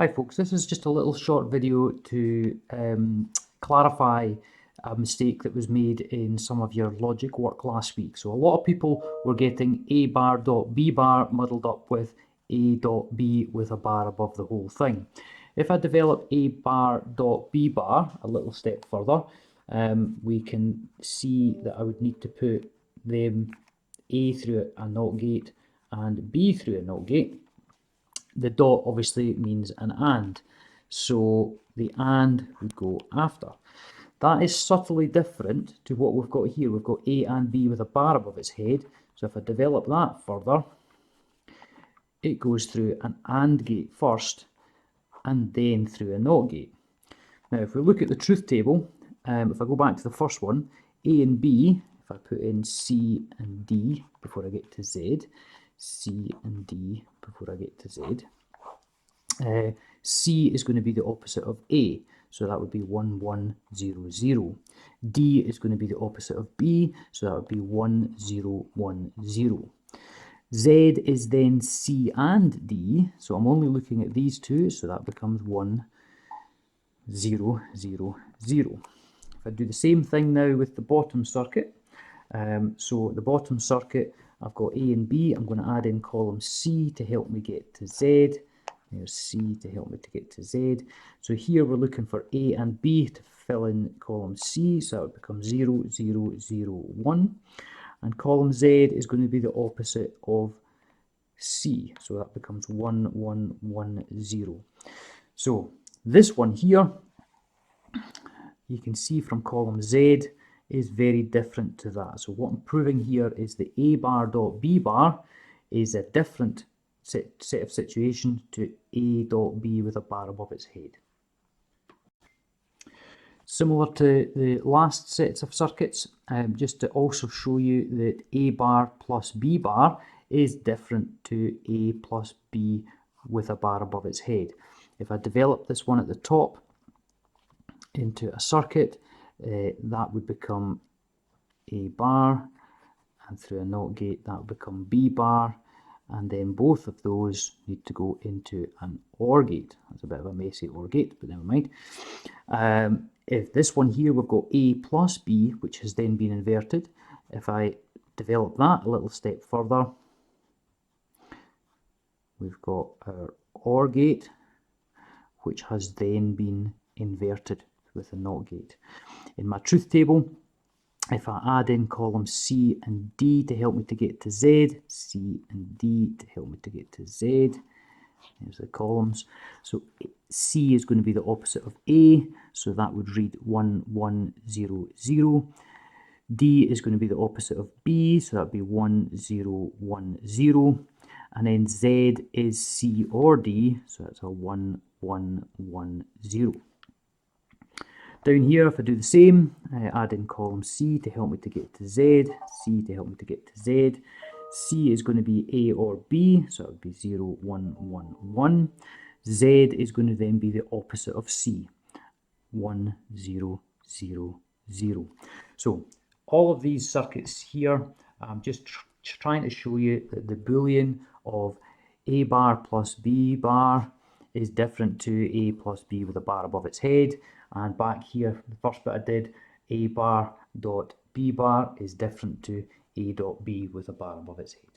Hi folks, this is just a little short video to clarify a mistake that was made in some of your logic work last week. So a lot of people were getting a bar dot b bar muddled up with a dot b with a bar above the whole thing. If I develop a bar dot b bar a little step further, we can see that I would need to put them a through a NOT gate and b through a NOT gate. The dot obviously means an and, so the and would go after. That is subtly different to what we've got here. We've got A and B with a bar above its head, so if I develop that further, it goes through an AND gate first and then through a NOT gate. Now if we look at the truth table, if I go back to the first one, A and B, if I put in C and D before I get to Z, C and D before I get to Z. C is going to be the opposite of A, so that would be 1, 1, 0, 0. D is going to be the opposite of B, so that would be 1, 0, 1, 0. Z is then C and D, so I'm only looking at these two, so that becomes 1, 0, 0, 0. If I do the same thing now with the bottom circuit, so the bottom circuit, I've got A and B. I'm going to add in column C to help me get to Z. There's C to help me to get to Z. So here we're looking for A and B to fill in column C. So that would become 0, 0, 0, 1. And column Z is going to be the opposite of C. So that becomes 1, 1, 1, 0. So this one here, you can see from column Z, is very different to that. So what I'm proving here is the A bar dot B bar is a different set of situations to A dot B with a bar above its head. Similar to the last sets of circuits, just to also show you that A bar plus B bar is different to A plus B with a bar above its head. If I develop this one at the top into a circuit, that would become A bar, and through a NOT gate that would become B bar, and then both of those need to go into an OR gate. That's a bit of a messy OR gate, but never mind. If this one here, we've got A plus B, which has then been inverted. If I develop that a little step further, we've got our OR gate, which has then been inverted with a NOT gate. In my truth table, if I add in column C and D to help me to get to Z, C and D to help me to get to Z, there's the columns. So C is going to be the opposite of A, so that would read 1, 1, 0, 0. D is going to be the opposite of B, so that would be 1, 0, 1, 0. And then Z is C or D, so that's a 1, 1, 1, 0. Down here, if I do the same, I add in column C to help me to get to Z, C to help me to get to Z. C is going to be A or B, so it would be 0, 1, 1, 1. Z is going to then be the opposite of C, 1, 0, 0, 0. So all of these circuits here, I'm just trying to show you that the boolean of A bar plus B bar is different to A plus B with a bar above its head. And back here, the first bit I did, A bar dot B bar is different to A dot B with a bar above its head.